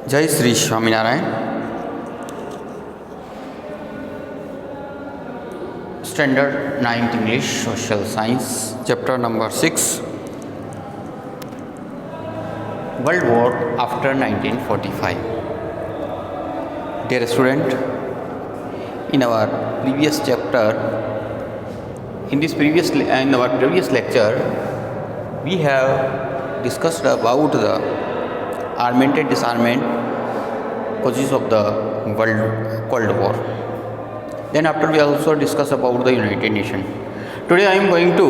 जय Shri Swaminarayan. Standard 9th English social science chapter number 6 world war after 1945। Dear student, in our previous chapter, in our previous lecture, we have discussed about the armament and disarmament causes of the Cold War. Then after we also discuss about the United Nations. Today I am going to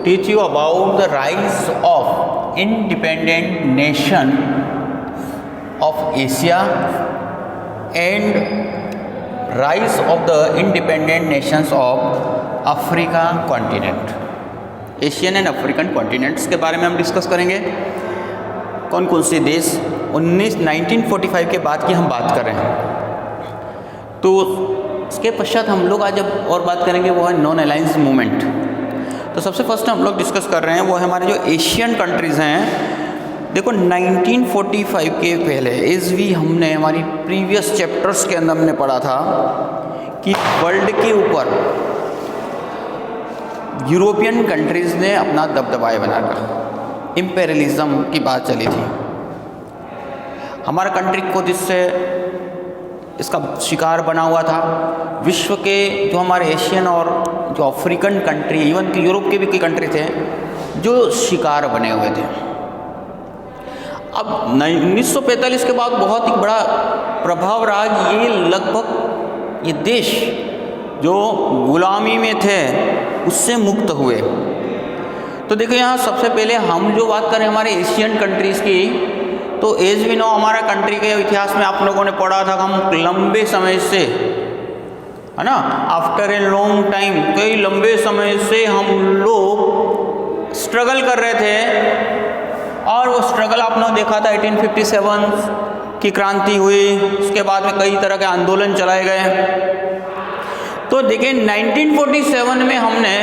teach you about the rise of independent nation of Asia and rise of the independent nations of Africa continent. Asian and African continents के बारे में हम discuss करेंगे। कौन कौन से देश 1945 के बाद की हम बात कर रहे हैं। तो इसके पश्चात हम लोग आज अब और बात करेंगे वो है नॉन अलायंस मूवमेंट। तो सबसे फर्स्ट हम लोग डिस्कस कर रहे हैं वो है हमारे जो एशियन कंट्रीज़ हैं। देखो 1945 के पहले एज भी हमने हमारी प्रीवियस चैप्टर्स के अंदर हमने पढ़ा था कि वर्ल्ड के ऊपर यूरोपियन कंट्रीज़ ने अपना दबदबाए बनाकर इम्पेरियलिज्म की बात चली थी। हमारा कंट्री को जिससे इसका शिकार बना हुआ था। विश्व के जो हमारे एशियन और जो अफ्रीकन कंट्री, इवन कि यूरोप के भी कई कंट्री थे जो शिकार बने हुए थे। अब 1945 के बाद बहुत ही बड़ा प्रभाव रहा। ये लगभग ये देश जो गुलामी में थे उससे मुक्त हुए। तो देखो यहाँ सबसे पहले हम जो बात करें हमारे एशियन कंट्रीज़ की, तो एज वी नो हमारा कंट्री के इतिहास में आप लोगों ने पढ़ा था कि हम लंबे समय से, है ना, आफ्टर ए लॉन्ग टाइम, कई लंबे समय से हम लोग स्ट्रगल कर रहे थे। और वो स्ट्रगल आपने देखा था 1857 की क्रांति हुई, उसके बाद में कई तरह के आंदोलन चलाए गए। तो देखिए 1947 में हमने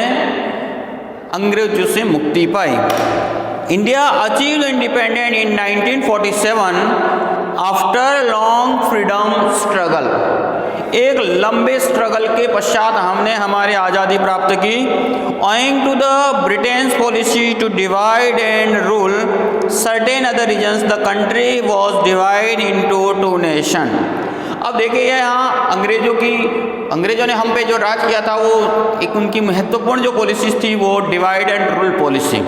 अंग्रेजों से मुक्ति पाई। India achieved independence in 1947 after long freedom struggle. एक लंबे स्ट्रगल के पश्चात हमने हमारी आज़ादी प्राप्त की। Owing to the Britain's policy to divide and rule certain other reasons, the country was divide into two nation. अब देखिए यहाँ अंग्रेजों ने हम पे जो राज किया था वो एक उनकी महत्वपूर्ण जो पॉलिसीज थी वो डिवाइड एंड रूल पॉलिसी।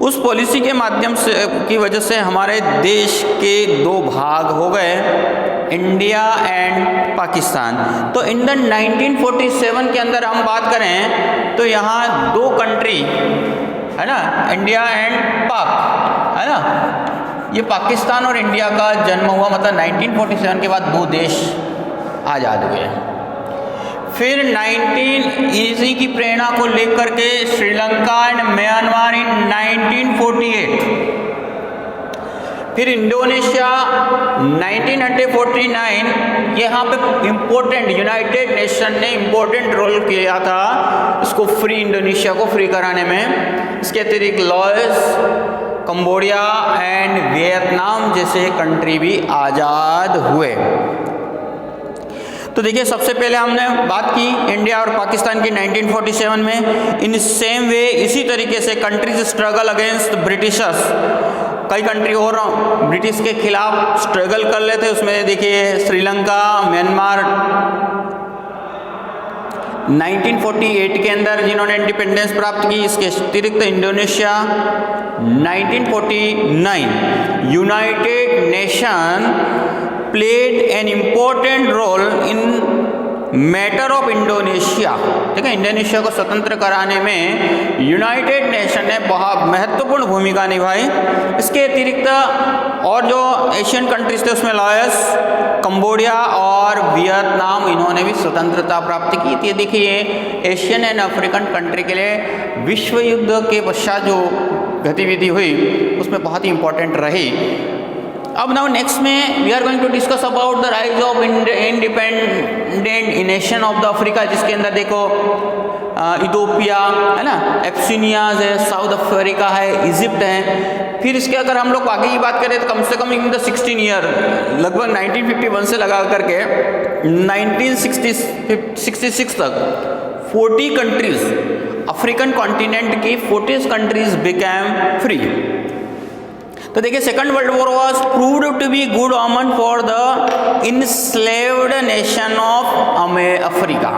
उस पॉलिसी के माध्यम से की वजह से हमारे देश के दो भाग हो गए, इंडिया एंड पाकिस्तान। तो इन द 1947 के अंदर हम बात करें तो यहाँ दो कंट्री है ना, इंडिया एंड पाक, है ना। ये पाकिस्तान और इंडिया का जन्म हुआ, मतलब 1947 के बाद दो देश आज़ाद हुए। फिर 1980 की प्रेरणा को लेकर के श्रीलंका एंड म्यांमार इन 1948। फिर इंडोनेशिया 1949। यहाँ पे इम्पोर्टेंट यूनाइटेड नेशन ने इम्पोर्टेंट रोल किया था इसको फ्री, इंडोनेशिया को फ्री कराने में। इसके अतिरिक्त लाओस, कंबोडिया एंड वियतनाम जैसे कंट्री भी आज़ाद हुए। तो देखिए सबसे पहले हमने बात की इंडिया और पाकिस्तान की 1947 में। इन सेम वे इसी तरीके से कंट्रीज स्ट्रगल अगेंस्ट ब्रिटिशर्स, कई कंट्री और ब्रिटिश के खिलाफ स्ट्रगल कर लेते। उसमें देखिए श्रीलंका, म्यांमार 1948 के अंदर जिन्होंने इंडिपेंडेंस प्राप्त की। इसके अतिरिक्त Indonesia 1949। United nation played an important role in matter of Indonesia। ठीक है, इंडोनेशिया को स्वतंत्र कराने में यूनाइटेड नेशन ने बहुत महत्वपूर्ण भूमिका निभाई। इसके अतिरिक्त और जो एशियन कंट्रीज थे उसमें लाओस, कंबोडिया और वियतनाम, इन्होंने भी स्वतंत्रता प्राप्त की थी। देखिए एशियन एंड अफ्रीकन कंट्री के लिए विश्व युद्ध के पश्चात जो गतिविधि हुई उसमें बहुत ही इंपॉर्टेंट रही। अब नाउ नेक्स्ट में we are going to discuss about the rise of independent nation of the Africa, जिसके अंदर देखो इथोपिया है ना, एब्सिनिया है, साउथ अफ्रीका है, इजिप्ट है। फिर इसके अगर हम लोग आगे की बात करें तो कम से कम इन द 16 ईयर, लगभग 1951 से लगा करके 1966 तक 40 कंट्रीज, अफ्रीकन कॉन्टिनेंट की 40 कंट्रीज बिकेम फ्री। तो देखिए second world war was proved to be good omen for the enslaved nation of Africa.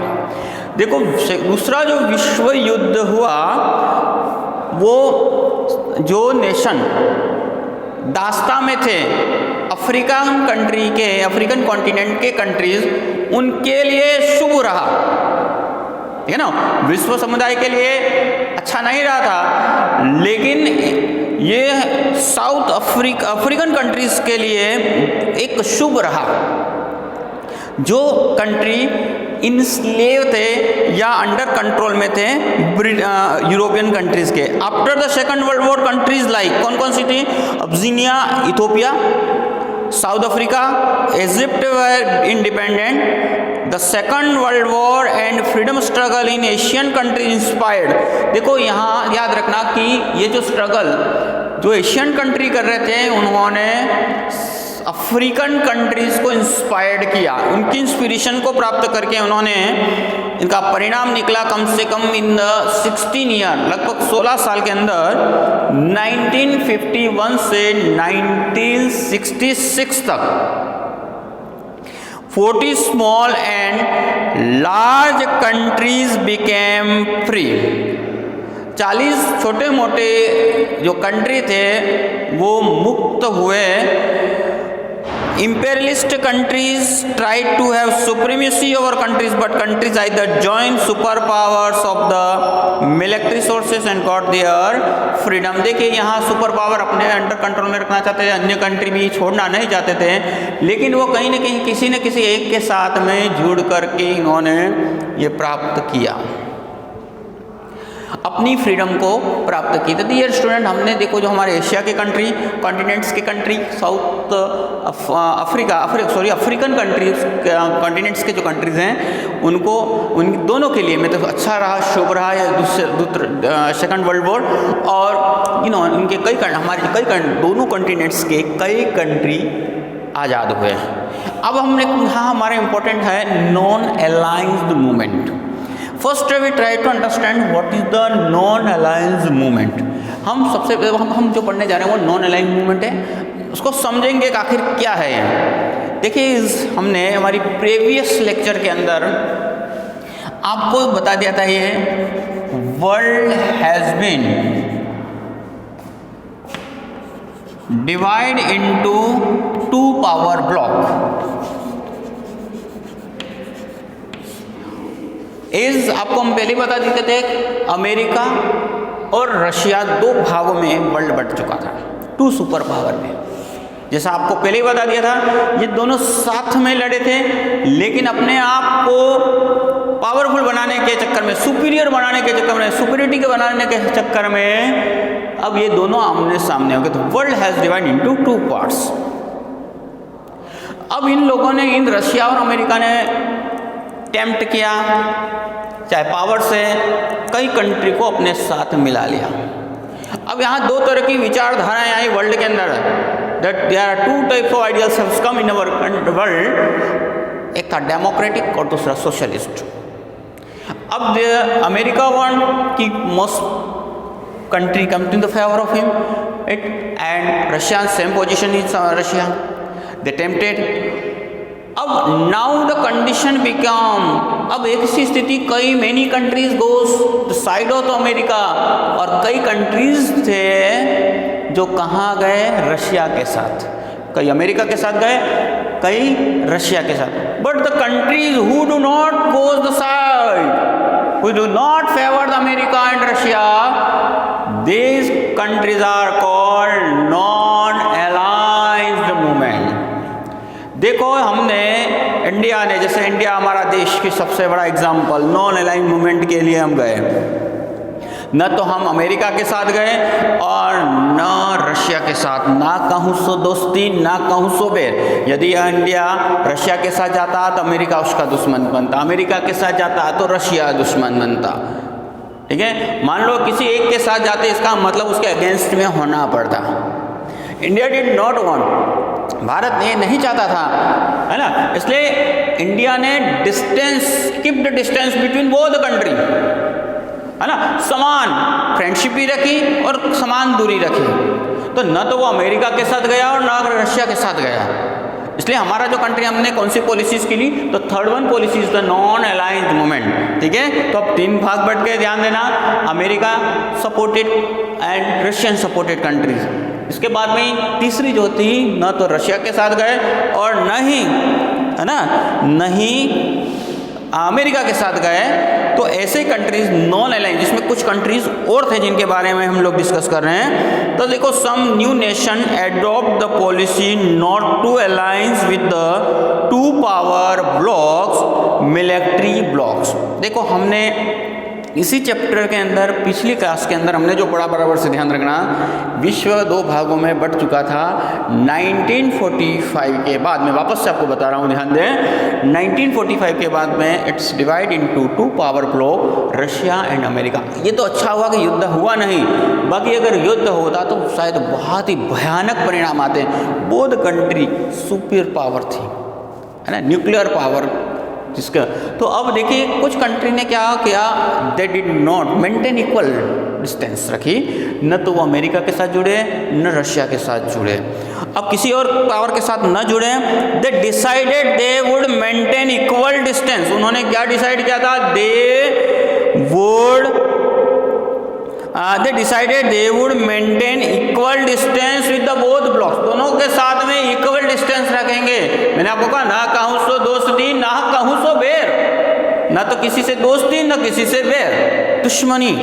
देखो दूसरा जो विश्व युद्ध हुआ, वो जो नेशन दास्ता में थे अफ्रीकन कॉन्टिनेंट के कंट्रीज, उनके लिए शुभ रहा, ठीक है ना। विश्व समुदाय के लिए अच्छा नहीं रहा था, लेकिन ये साउथ अफ्रीकन कंट्रीज के लिए एक शुभ रहा। जो कंट्री इनस्लेव थे या अंडर कंट्रोल में थे यूरोपियन कंट्रीज के। After the second world war countries like कौन कौन सी थी? Abyssinia, Ethiopia, South Africa, Egypt were independent. The second world war and freedom struggle in Asian country inspired. देखो यहाँ याद रखना कि ये जो स्ट्रगल जो एशियन कंट्री कर रहे थे, उन्होंने अफ्रीकन कंट्रीज को इंस्पायर्ड किया, उनकी इंस्पिरेशन को प्राप्त करके उन्होंने, इनका परिणाम निकला कम से कम इन द 16 ईयर, लगभग 16 साल के अंदर 1951 से 1966 तक 40 small and large countries became free. 40 छोटे मोटे जो कंट्री थे वो मुक्त हुए। Imperialist countries tried to have supremacy over countries, but countries either joined superpowers of the military sources and got their freedom। देखिए यहाँ सुपर पावर अपने अंडर कंट्रोल में रखना चाहते थे, अन्य कंट्री भी छोड़ना नहीं चाहते थे, लेकिन वो कहीं न कहीं किसी न किसी एक के साथ में जुड़ करके इन्होंने ये प्राप्त किया, अपनी फ्रीडम को प्राप्त की। तो डियर स्टूडेंट, हमने देखो जो हमारे एशिया के कंट्री, कॉन्टिनेंट्स के country, south African countries, continents के जो कंट्रीज़ हैं, उनको उन दोनों के लिए मतलब अच्छा रहा, शुभ रहा है सेकंड वर्ल्ड वॉर। और इनके दोनों कॉन्टिनेंट्स के कई कंट्री आज़ाद हुए। अब हमने यहाँ हमारा इम्पोर्टेंट है non aligned movement. First we try to understand what is the non alliance movement. हम जो पढ़ने जा रहे हैं वो नॉन अलायंस मूवमेंट है, उसको समझेंगे कि आखिर क्या है ये। देखिए हमने हमारी प्रीवियस लेक्चर के अंदर आपको बता दिया था, ये world has been divide into 2 power bloc. आपको हम पहले बता देते थे, अमेरिका और रशिया 2 भागों में वर्ल्ड बंट चुका था, 2 सुपर पावर में। जैसा आपको पहले ही बता दिया था, ये दोनों साथ में लड़े थे, लेकिन अपने आप को पावरफुल बनाने के चक्कर में, सुपीरियर बनाने के चक्कर में, सुपीरियरिटी के बनाने के चक्कर में अब ये दोनों आमने सामने हो गए। तो world has divided into 2 parts. अब इन लोगों ने, इन रशिया और अमेरिका ने अटेम्प्ट किया, चाहे पावर से कई कंट्री को अपने साथ मिला लिया। अब यहाँ 2 तरह की विचारधाराएं आई वर्ल्ड के अंदर, that there are 2 type of ideals have come in our world. एक था डेमोक्रेटिक और दूसरा सोशलिस्ट। अब अमेरिका वांट कि most country come to the favour of him, and Russia same position is Russia, they tempted. अब now the condition become, अब एक सी स्थिति, कई many countries goes the side of America, और कई कंट्रीज थे जो कहाँ गए? रशिया के साथ। कई अमेरिका के साथ गए, कई रशिया के साथ। But the countries who do not goes the side, who do not favour the America and Russia, these countries are called non aligned movement. देखो हमने इंडिया ने, जैसे इंडिया हमारा देश की सबसे बड़ा एग्जाम्पल, नॉन अलाइन मूवमेंट के लिए हम गए, न तो हम अमेरिका के साथ गए और न रशिया के साथ, ना कहूँ सो दोस्ती, ना कहूँ सो बैर। यदि इंडिया रशिया के साथ जाता तो अमेरिका उसका दुश्मन बनता, अमेरिका के साथ जाता तो रशिया दुश्मन बनता, ठीक है। मान लो किसी एक के साथ जाते, इसका मतलब उसके अगेंस्ट में होना पड़ता। India did not want, Bharat ने नहीं चाहता था, है ना। इसलिए इंडिया ने keeped distance between both the country, है ना। समान फ्रेंडशिप भी रखी और समान दूरी रखी। तो न तो वो अमेरिका के साथ गया और ना रशिया के साथ गया। इसलिए हमारा जो कंट्री, हमने कौन सी पॉलिसीज की ली, तो third one policy is the non alliance movement, ठीक है। तो अब 3 भाग बढ़ के ध्यान देना, America supported and Russian supported countries. इसके बाद में तीसरी जो थी, न तो रशिया के साथ गए और न ही, है ना, न ही अमेरिका के साथ गए। तो ऐसे कंट्रीज नॉन अलायंस, जिसमें कुछ कंट्रीज और थे जिनके बारे में हम लोग डिस्कस कर रहे हैं। तो देखो, some new nation adopt the policy not to alliance with the 2 power blocs, military blocs. देखो, हमने इसी चैप्टर के अंदर, पिछली क्लास के अंदर हमने जो पढ़ा, बराबर से ध्यान रखना, विश्व 2 भागों में बट चुका था 1945 के बाद में। वापस से आपको बता रहा हूँ, ध्यान दें। 1945 के बाद में it's divide into 2 power block, Russia and America. ये तो अच्छा हुआ कि युद्ध हुआ नहीं, बाकी अगर युद्ध होता तो शायद बहुत ही भयानक परिणाम आते। बोथ कंट्री सुपर पावर थी, है ना, न्यूक्लियर पावर जिसका। तो अब देखिए, कुछ कंट्री ने क्या किया, they did not maintain equal distance रखी, न तो वो अमेरिका के साथ जुड़े न रशिया के साथ जुड़े। अब किसी और पावर के साथ न जुड़े, they decided they would maintain equal distance. उन्होंने क्या डिसाइड किया था, they decided they would maintain equal distance with the both blocks। दोनों के साथ में इक्वल डिस्टेंस रखेंगे। मैंने आपको कहा, ना कहूँ सो दोस्ती, ना कहूँ सो बैर, ना तो किसी से दोस्ती न किसी से बैर, दुश्मनी।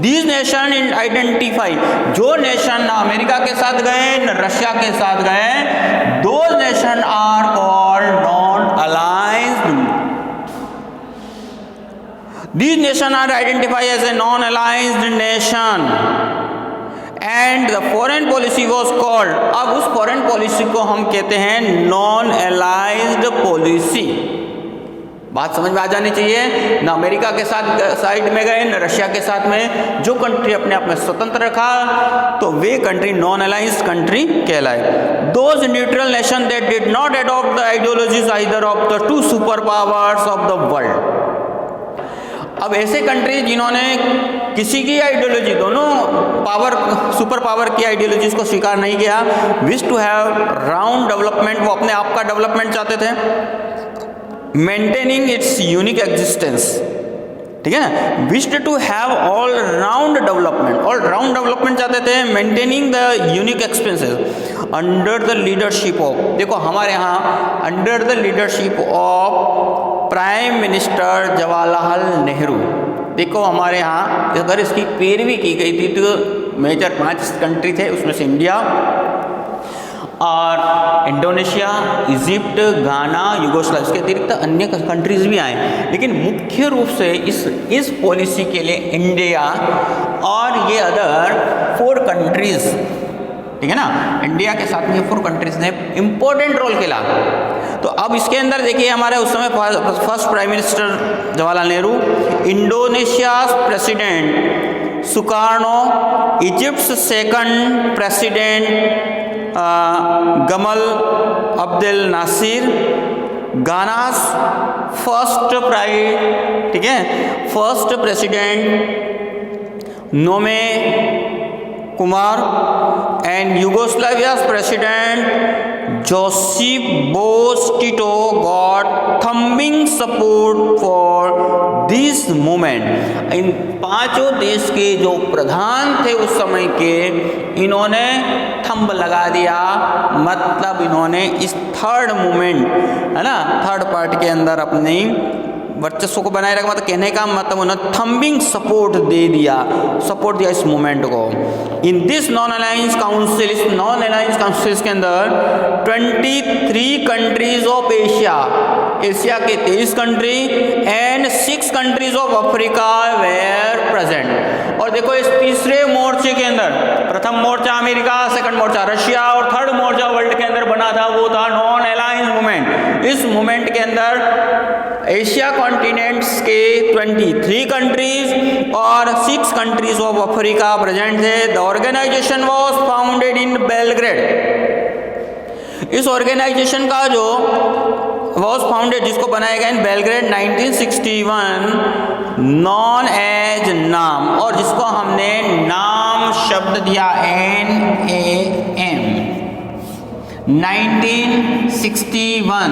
These nation आइडेंटिफाई, जो नेशन ना अमेरिका के साथ गए न रशिया के साथ गए, those nation are called non-aligned। These nations are identified as a non-aligned nation and the foreign policy was called, अब उस foreign policy को हम कहते हैं non-aligned policy। बात समझ में आ जानी चाहिए। न अमेरिका के साथ साइड में गए न रशिया के साथ में। जो कंट्री अपने आप में स्वतंत्र रखा तो वे कंट्री नॉन अलायंस कंट्री कहलाए। Those neutral nation that did not adopt the ideologies either of the 2 super powers of the world. अब ऐसे कंट्री जिन्होंने किसी की आइडियोलॉजी, दोनों पावर सुपर पावर की आइडियोलॉजीज को स्वीकार नहीं किया, wish to have round development, वो अपने आप का डेवलपमेंट चाहते थे, मेंटेनिंग इट्स यूनिक एग्जिस्टेंस, ठीक है, wished to have all round development, all round development चाहते थे, maintaining the unique expenses under the leadership of, देखो हमारे यहाँ under the leadership of prime minister Jawaharlal Nehru. देखो हमारे यहाँ अगर इसकी पैरवी की गई थी तो मेजर 5 कंट्री थे, उसमें से इंडिया और इंडोनेशिया, इजिप्ट, गाना, युगोस्लाविया, इसके अतिरिक्त अन्य कंट्रीज भी आए, लेकिन मुख्य रूप से इस पॉलिसी के लिए इंडिया और ये अदर 4 कंट्रीज, ठीक है ना, इंडिया के साथ में 4 कंट्रीज ने इम्पोर्टेंट रोल खेला। तो अब इसके अंदर देखिए हमारे उस समय first prime minister Jawaharlal Nehru, Indonesia president Sukarno, Egypt second president Gamal Abdel Nasser, Ghana first president Nkrumah and Yugoslavia president Joseph Broz Tito got thumping support for this movement. इन 5 देश के जो प्रधान थे उस समय के, इन्होंने थंब लगा दिया, मतलब इन्होंने इस थर्ड मूवमेंट, है ना, थर्ड पार्ट के अंदर अपनी वर्चस्व को बनाए रखा, मतलब कहने का मतलब उन्होंने थम्बिंग सपोर्ट दे दिया, सपोर्ट दिया इस मूवमेंट को। In this non alliance council, इस नॉन अलायंस काउंसिल के अंदर 23 कंट्रीज ऑफ एशिया के 23 country and 6 countries of Africa were present. और देखो इस तीसरे मोर्चे के अंदर, प्रथम मोर्चा अमेरिका, सेकंड मोर्चा रशिया और थर्ड मोर्चा वर्ल्ड के अंदर बना था, वो था नॉन अलायंस मूवमेंट। इस मूवमेंट के अंदर एशिया कॉन्टिनेंट्स के 23 कंट्रीज और 6 कंट्रीज ऑफ अफ्रीका प्रेजेंट थे। The organisation was founded in Belgrade. इस ऑर्गेनाइजेशन का जो वॉज फाउंडेड, जिसको बनाया गया इन बेलग्रेड 1961, नॉन एज नाम, और जिसको हमने नाम शब्द दिया NAM। 1961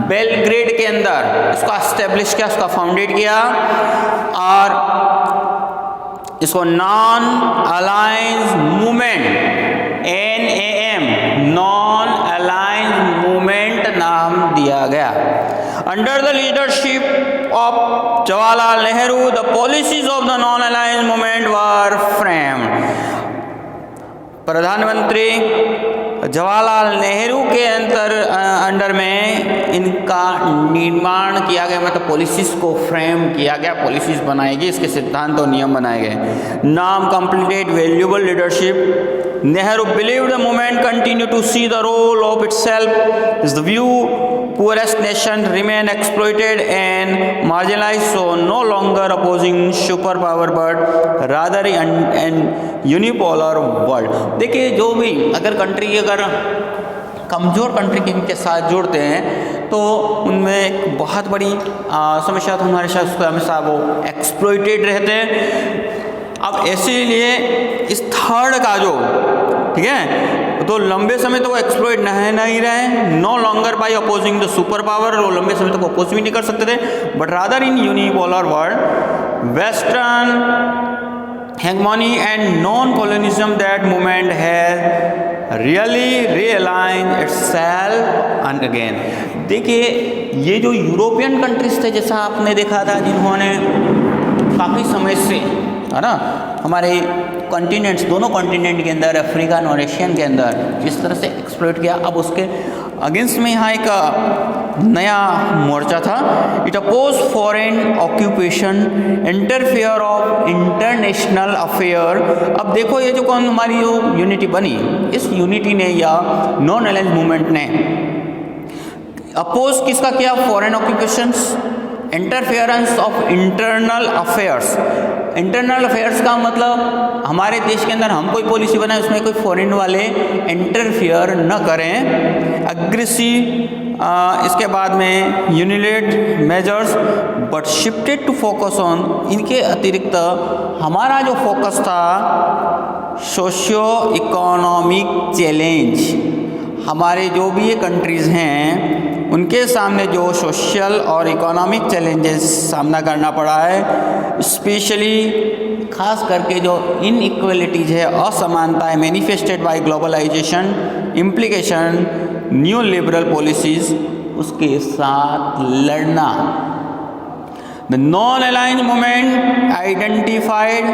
बेलग्रेड के अंदर इसको एस्टेब्लिश किया, इसका फाउंडेड किया, और इसको non alliance movement NAM, non alliance movement नाम दिया गया। Under the leadership of Jawaharlal Nehru the policies of the non alliance movement were framed. प्रधानमंत्री जवाहरलाल नेहरू के अंडर में इनका निर्माण किया गया, मतलब पॉलिसीज को फ्रेम किया गया, पॉलिसीज बनाई गई, इसके सिद्धांत और नियम बनाए गए। नाम completed valuable leadership. Nehru believed the movement continue to see the role of itself as the view poorest nation remain exploited and marginalized, so no longer opposing superpower but rather an unipolar world। देखिए, जो भी अगर country अगर कमज़ोर country के साथ जुड़ते हैं तो उनमें एक बहुत बड़ी समस्या तो हमारे साथ हमेशा वो एक्सप्लॉइटेड रहते हैं। अब इसीलिए इस थर्ड का जो, ठीक है, तो लंबे समय तक वो एक्सप्लॉइट नहीं रहे, no longer by opposing the super power, वो लंबे समय तक अपोज भी नहीं कर सकते थे, but rather in unipolar world western hegemony and non colonialism that movement has really realign itself and again. देखिए, ये जो यूरोपियन कंट्रीज थे, जैसा आपने देखा था, जिन्होंने काफ़ी समय से, है ना, हमारे कॉन्टिनेंट्स, दोनों कॉन्टिनेंट के अंदर, अफ्रीकन और एशियन के अंदर जिस तरह से एक्सप्लॉइट किया, अब उसके अगेंस्ट में यहाँ एक नया मोर्चा था। It oppose foreign occupation, interfere of international affair. अब देखो, ये जो हमारी जो यूनिटी बनी, इस यूनिटी ने या नॉन अलायंस मूवमेंट ने अपोज किसका किया? Foreign occupations, interference of internal affairs. Internal affairs का मतलब हमारे देश के अंदर हम कोई पॉलिसी बनाए, उसमें कोई फॉरेन वाले इंटरफेयर न करें। अग्रेसिव, इसके बाद में unilateral measures, but shifted to focus on, इनके अतिरिक्त हमारा जो फोकस था सोशियो इकोनॉमिक चैलेंज। हमारे जो भी ये कंट्रीज़ हैं उनके सामने जो सोशल और इकोनॉमिक चैलेंजेस सामना करना पड़ा है, स्पेशली खास करके जो इनइक्वलिटीज है, असमानता है, manifested by globalisation, implication, new liberal policies, उसके साथ लड़ना। The non alliance movement identified,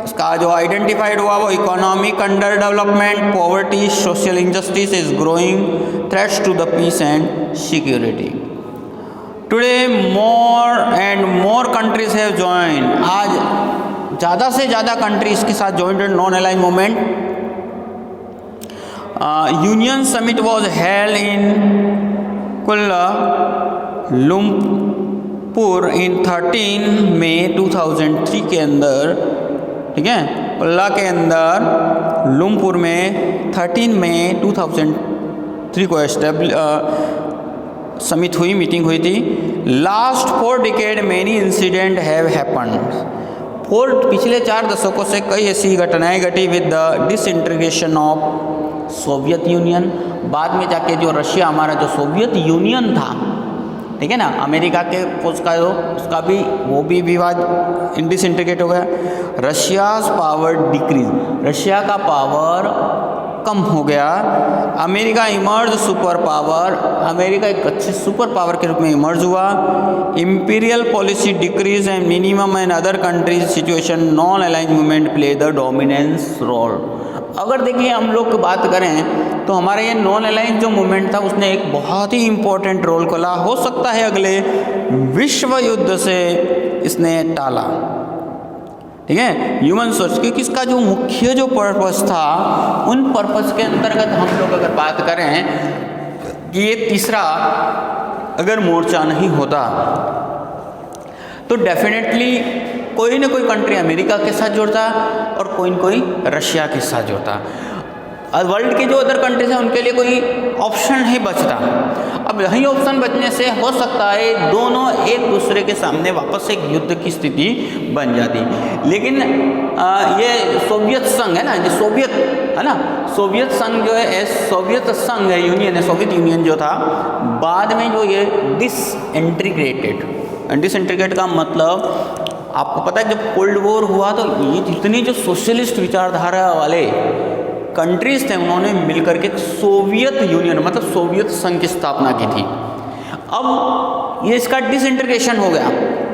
उसका जो आइडेंटिफाइड हुआ वो economic under development, poverty, social injustice is growing threats to the peace and security. Today more and more countries have join, आज ज़्यादा से ज़्यादा कंट्रीज के साथ joint non alliance movement. Union summit was held in Kuala Lumpur इन 13 मई 2003 के अंदर, ठीक है, कुल्ला के अंदर लुम्पुर में 13 मई 2003 को समिट हुई, मीटिंग हुई थी। Last 4 decade many incident have happened, पिछले 4 दशकों से कई ऐसी घटनाएं घटी with the disintegration of Soviet union. बाद में जाके जो रशिया, हमारा जो सोवियत यूनियन था, ठीक है ना, अमेरिका के उसका भी वो भी विवाद डिसइंटीग्रेट हो गया। रशियाज पावर डिक्रीज, रशिया का पावर कम हो गया। America emerge super power, America एक अच्छे सुपर पावर के रूप में इमर्ज हुआ। Imperial policy decrease and minimum and other countries situation non alliance movement play the dominance role. अगर देखिए हम लोग बात करें तो हमारे ये नॉन अलायंस जो मूवमेंट था उसने एक बहुत ही इम्पोर्टेंट रोल खोला। हो सकता है अगले विश्व युद्ध से इसने टाला, ठीक है, ह्यूमन सोर्स, क्योंकि इसका जो मुख्य जो पर्पस था, उन पर्पस के अंतर्गत हम लोग अगर बात करें कि ये तीसरा अगर मोर्चा नहीं होता तो डेफिनेटली कोई ना कोई कंट्री अमेरिका के साथ जुड़ता और कोई न कोई रशिया के साथ जुड़ता। वर्ल्ड के जो अदर कंट्रीज हैं उनके लिए कोई ऑप्शन नहीं बचता। अब यही ऑप्शन बचने से हो सकता है दोनों एक दूसरे के सामने वापस एक युद्ध की स्थिति बन जाती। लेकिन ये सोवियत संघ है ना, ये सोवियत है ना, सोवियत संघ जो है, सोवियत संघ है, यूनियन है, सोवियत यूनियन जो था, बाद में जो ये डिसइंटीग्रेट का मतलब आपको पता है, जब कोल्ड वॉर हुआ तो ये जितनी जो सोशलिस्ट विचारधारा वाले कंट्रीज थे उन्होंने मिलकर के सोवियत यूनियन मतलब सोवियत संघ की स्थापना की थी। अब ये इसका डिसइंटीग्रेशन हो गया,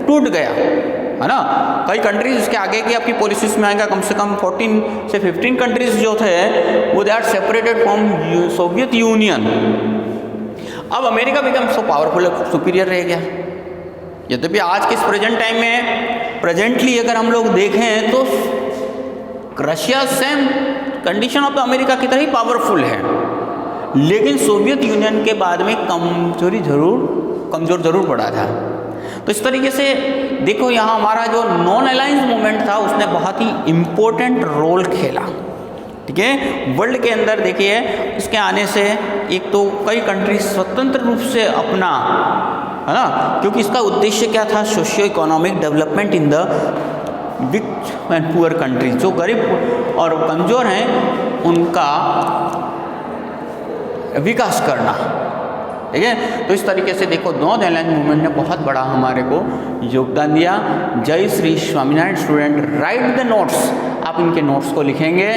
टूट गया, है ना। कई कंट्रीज इसके आगे की आपकी पॉलिसीज में आएगा, कम से कम 14 से 15 कंट्रीज जो थे वो they are separated from Soviet Union. अब America become so powerful, superior रह गया। यद्यपि आज के इस प्रेजेंट टाइम में प्रेजेंटली अगर हम लोग देखें तो Russia same condition of America की तरह ही पावरफुल है, लेकिन सोवियत यूनियन के बाद में कमजोर जरूर पड़ा था। तो इस तरीके से देखो यहाँ हमारा जो नॉन अलायंस मूवमेंट था उसने बहुत ही इम्पोर्टेंट रोल खेला, ठीक है। वर्ल्ड के अंदर देखिए इसके आने से एक तो कई कंट्री स्वतंत्र रूप से अपना, है ना, क्योंकि इसका उद्देश्य क्या था, socio economic development in the rich and poor countries, जो गरीब और कमज़ोर हैं उनका विकास करना, ठीक है। तो इस तरीके से देखो नॉन अलायंस मूवमेंट ने बहुत बड़ा हमारे को योगदान दिया। जय Shri Swaminarayan. Student right the notes, आप इनके नोट्स को लिखेंगे